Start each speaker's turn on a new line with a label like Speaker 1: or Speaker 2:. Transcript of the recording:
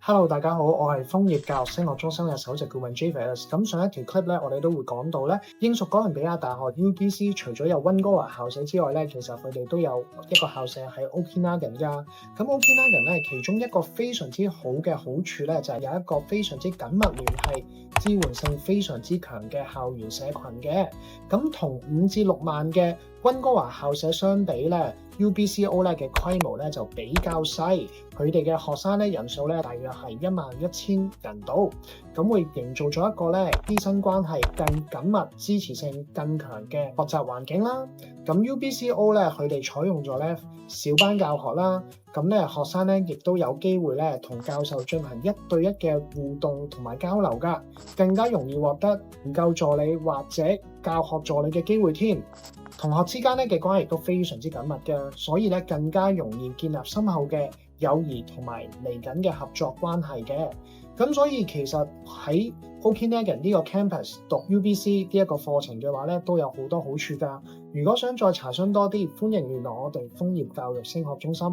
Speaker 1: Hello，大家好，我係楓葉教育升學中心嘅首席顧問 Javis。咁上一條 clip 咧，我哋都會講到咧，英屬哥倫比亞大學 UBC 除咗有溫哥華校舍之外咧，其實佢哋都有一個校舍喺 Okanagan 㗎。咁 Okanagan 咧，其中一個非常之好嘅好處咧，就係有一個非常之緊密聯繫、支援性非常之強嘅校園社群嘅。咁同5至6萬嘅溫哥華校舍相比咧，UBCO 咧嘅規模咧就比較細，佢哋嘅學生咧人數咧大約係11000人度，咁會營造咗一個咧師生關係更緊密、支持性更強嘅學習環境啦。咁 UBCO 咧佢哋採用咗咧小班教學啦，咁咧學生咧亦都有機會咧同教授進行1對1嘅互動同埋交流㗎，更加容易獲得研究助理或者教學助理嘅機會添。同學之間咧嘅關係都非常之緊密嘅，所以咧更加容易建立深厚嘅友誼同埋嚟緊嘅合作關係嘅。咁所以其實喺 Okanagan 呢個 campus 讀 UBC 呢一個課程嘅話咧，都有好多好處㗎。如果想再查詢多啲，歡迎聯絡我哋楓葉教育升學中心。